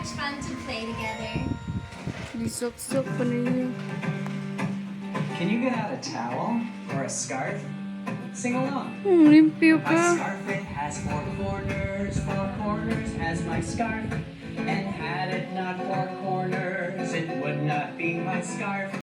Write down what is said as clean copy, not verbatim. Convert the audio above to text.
much fun to play together. Lisok-sok pa ninyo. Can you get out a towel or a scarf? Sing along. Limpyo My ka. scarf, it has four corners has my scarf. And had it not four corners, it would not be my scarf.